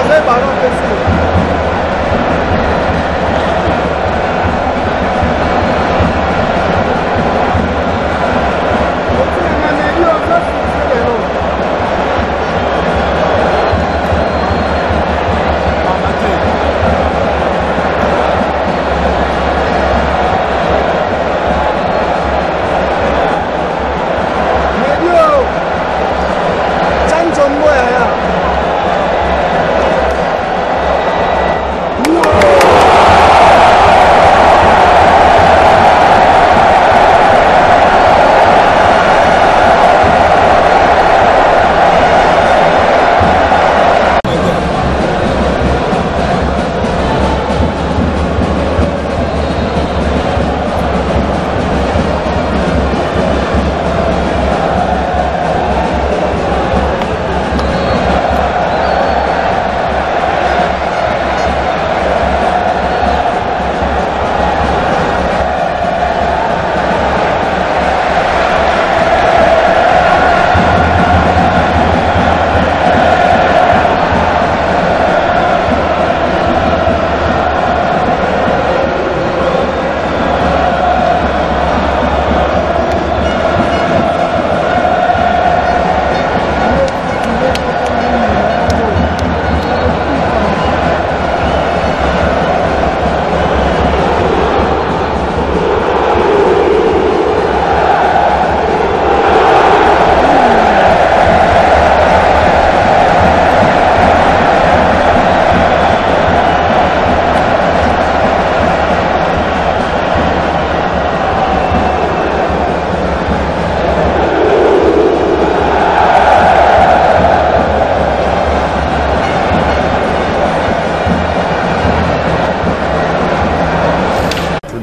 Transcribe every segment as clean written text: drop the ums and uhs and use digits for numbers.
le ballon dessus.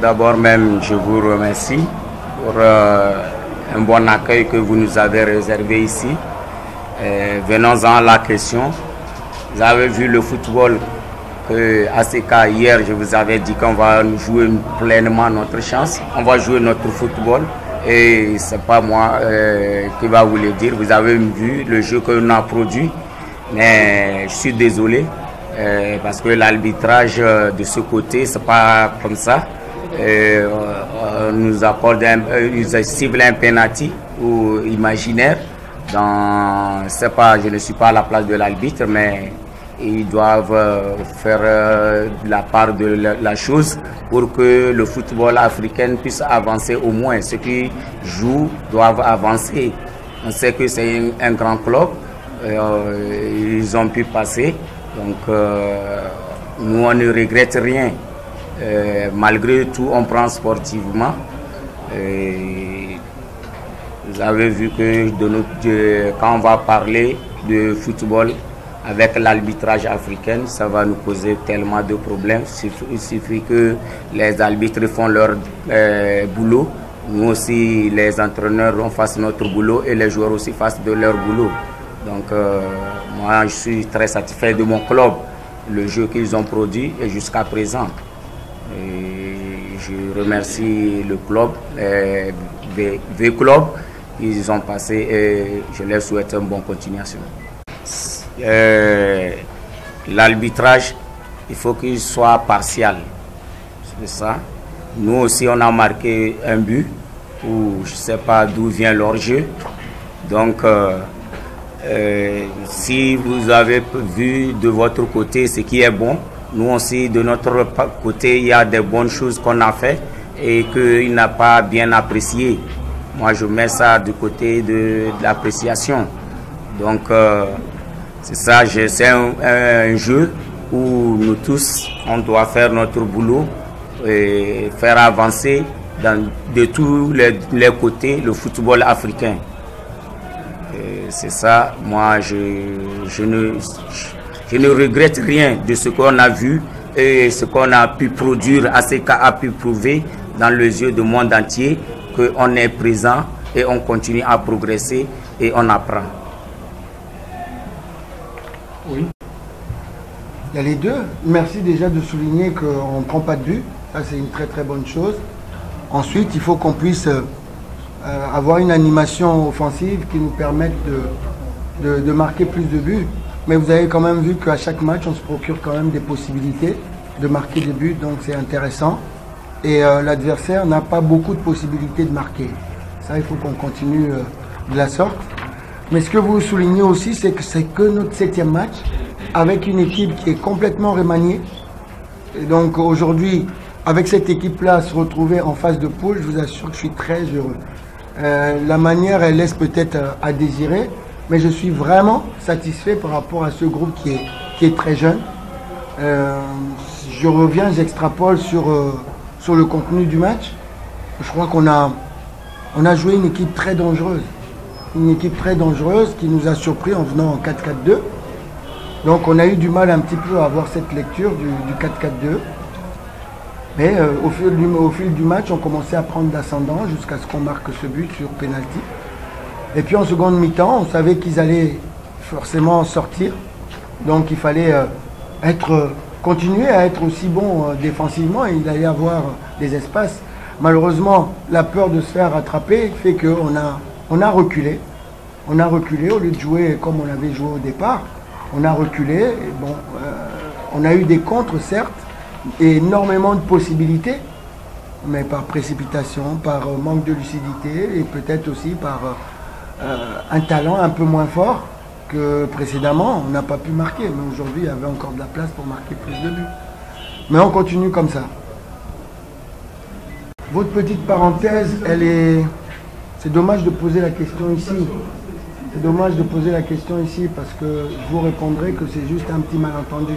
D'abord même, je vous remercie pour un bon accueil que vous nous avez réservé ici. Venons-en à la question. Vous avez vu le football que ACK hier, je vous avais dit qu'on va jouer pleinement notre chance. On va jouer notre football et c'est pas moi qui va vous le dire. Vous avez vu le jeu qu'on a produit, mais je suis désolé parce que l'arbitrage de ce côté, c'est pas comme ça. Nous accorde nous cible un penalty ou imaginaire. Je ne suis pas à la place de l'arbitre, mais ils doivent faire la part de la chose pour que le football africain puisse avancer au moins. Ceux qui jouent doivent avancer. On sait que c'est un grand club, ils ont pu passer, donc nous on ne regrette rien. Malgré tout, on prend sportivement. Vous avez vu que quand on va parler de football avec l'arbitrage africain, ça va nous poser tellement de problèmes. Il suffit que les arbitres font leur boulot. Nous aussi, les entraîneurs, on fasse notre boulot et les joueurs aussi fassent de leur boulot. Donc, moi, je suis très satisfait de mon club, le jeu qu'ils ont produit et jusqu'à présent. Et je remercie le club, V-Club, ils ont passé et je leur souhaite une bonne continuation. L'arbitrage, il faut qu'il soit partial. C'est ça. Nous aussi, on a marqué un but où je ne sais pas d'où vient leur jeu. Donc, si vous avez vu de votre côté ce qui est bon, nous aussi, de notre côté, il y a des bonnes choses qu'on a fait et qu'il n'a pas bien apprécié. Moi, je mets ça du côté de l'appréciation. Donc, c'est ça, c'est un jeu où nous tous, on doit faire notre boulot et faire avancer de tous les côtés le football africain. C'est ça, moi, je ne regrette rien de ce qu'on a vu et ce qu'on a pu produire, ACK a pu prouver dans les yeux du monde entier qu'on est présent et on continue à progresser et on apprend. Oui. Il y a les deux. Merci déjà de souligner qu'on ne prend pas de but. Ça, c'est une très très bonne chose. Ensuite, il faut qu'on puisse avoir une animation offensive qui nous permette de marquer plus de buts. Mais vous avez quand même vu qu'à chaque match, on se procure quand même des possibilités de marquer des buts, donc c'est intéressant. Et l'adversaire n'a pas beaucoup de possibilités de marquer. Ça, il faut qu'on continue de la sorte. Mais ce que vous soulignez aussi, c'est que notre 7e match, avec une équipe qui est complètement remaniée. Et donc aujourd'hui, avec cette équipe-là, se retrouver en phase de poule, je vous assure que je suis très heureux. La manière, elle laisse peut-être à désirer, mais je suis vraiment satisfait par rapport à ce groupe qui est très jeune. Je reviens, j'extrapole sur le contenu du match. Je crois qu'on a joué une équipe très dangereuse. Une équipe très dangereuse qui nous a surpris en venant en 4-4-2. Donc on a eu du mal un petit peu à avoir cette lecture du 4-4-2. Mais au fil du match, on commençait à prendre d'ascendant jusqu'à ce qu'on marque ce but sur penalty. Et puis en seconde mi-temps, on savait qu'ils allaient forcément sortir. Donc il fallait continuer à être aussi bon défensivement, et il allait y avoir des espaces. Malheureusement, la peur de se faire rattraper fait qu'on a reculé. On a reculé au lieu de jouer comme on avait joué au départ. On a reculé. Et bon, on a eu des contres, certes, et énormément de possibilités, mais par précipitation, par manque de lucidité, et peut-être aussi par un talent un peu moins fort que précédemment. On n'a pas pu marquer, mais aujourd'hui, il y avait encore de la place pour marquer plus de buts. Mais on continue comme ça. Votre petite parenthèse, c'est dommage de poser la question ici. C'est dommage de poser la question ici parce que je vous répondrai que c'est juste un petit malentendu.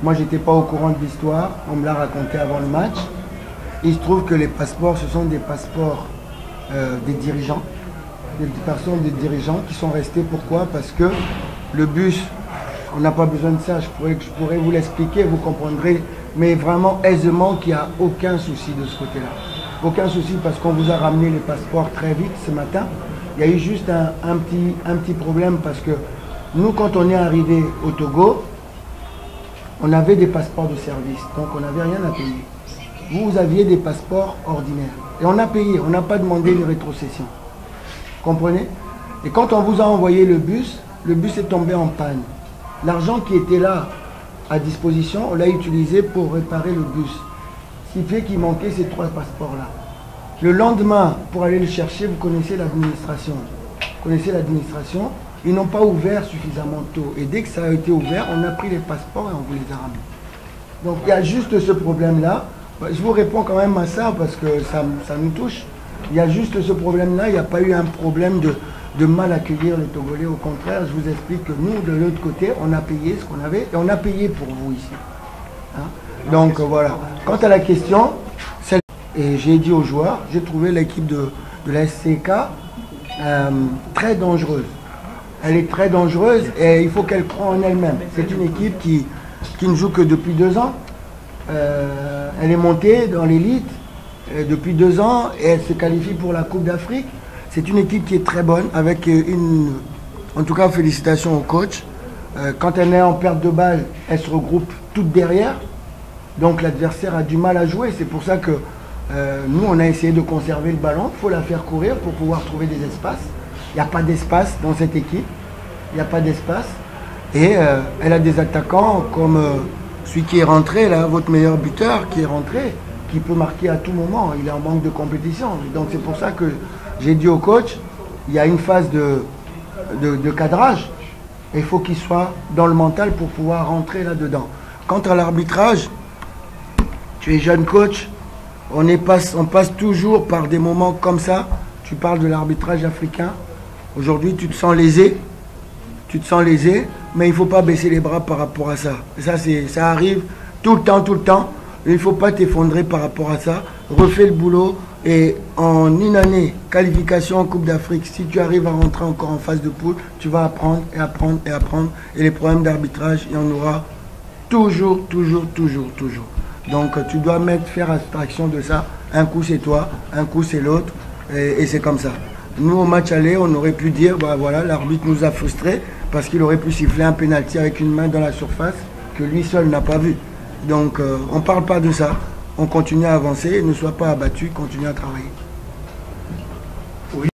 Moi, je n'étais pas au courant de l'histoire. On me l'a raconté avant le match. Il se trouve que les passeports, ce sont des passeports des dirigeants. Des personnes, des dirigeants qui sont restés. Pourquoi? Parce que le bus, on n'a pas besoin de ça. Je pourrais vous l'expliquer, vous comprendrez. Mais vraiment aisément qu'il n'y a aucun souci de ce côté-là. Aucun souci parce qu'on vous a ramené les passeports très vite ce matin. Il y a eu juste un petit problème parce que nous, quand on est arrivé au Togo, on avait des passeports de service, donc on n'avait rien à payer. Vous aviez des passeports ordinaires. Et on a payé, on n'a pas demandé les rétrocessions. Comprenez? Et quand on vous a envoyé le bus est tombé en panne. L'argent qui était là à disposition, on l'a utilisé pour réparer le bus. Ce qui fait qu'il manquait ces 3 passeports-là. Le lendemain, pour aller le chercher, vous connaissez l'administration. Ils n'ont pas ouvert suffisamment tôt. Et dès que ça a été ouvert, on a pris les passeports et on vous les a ramenés. Donc il y a juste ce problème-là. Je vous réponds quand même à ça parce que ça nous touche. Il y a juste ce problème-là. Il n'y a pas eu un problème de mal accueillir les Togolais. Au contraire, je vous explique que nous, de l'autre côté, on a payé ce qu'on avait et on a payé pour vous ici. Hein? Donc voilà. Quant à la question, et j'ai dit aux joueurs, j'ai trouvé l'équipe de la SCK très dangereuse. Elle est très dangereuse et il faut qu'elle croie en elle-même. C'est une équipe qui ne joue que depuis 2 ans. Elle est montée dans l'élite depuis 2 ans et elle se qualifie pour la Coupe d'Afrique. C'est une équipe qui est très bonne avec en tout cas, félicitations au coach. Quand elle est en perte de balle, elle se regroupe toute derrière. Donc l'adversaire a du mal à jouer. C'est pour ça que nous, on a essayé de conserver le ballon. Il faut la faire courir pour pouvoir trouver des espaces. Il n'y a pas d'espace dans cette équipe. Il n'y a pas d'espace. Et elle a des attaquants comme celui qui est rentré, là, votre meilleur buteur qui est rentré, qui peut marquer à tout moment. Il est en manque de compétition. Donc c'est pour ça que j'ai dit au coach, il y a une phase de cadrage. Et il faut qu'il soit dans le mental pour pouvoir rentrer là-dedans. Quant à l'arbitrage, tu es jeune coach. On passe toujours par des moments comme ça. Tu parles de l'arbitrage africain. Aujourd'hui, tu te sens lésé. Mais il ne faut pas baisser les bras par rapport à ça. Ça arrive tout le temps. Il ne faut pas t'effondrer par rapport à ça. Refais le boulot. Et en une année, qualification en Coupe d'Afrique, si tu arrives à rentrer encore en phase de poule, tu vas apprendre. Et les problèmes d'arbitrage, il y en aura toujours. Donc tu dois faire abstraction de ça. Un coup c'est toi, un coup c'est l'autre, et c'est comme ça. Nous au match aller, on aurait pu dire, bah voilà, l'arbitre nous a frustrés parce qu'il aurait pu siffler un pénalty avec une main dans la surface que lui seul n'a pas vu. Donc on ne parle pas de ça, on continue à avancer, ne sois pas abattu, continue à travailler.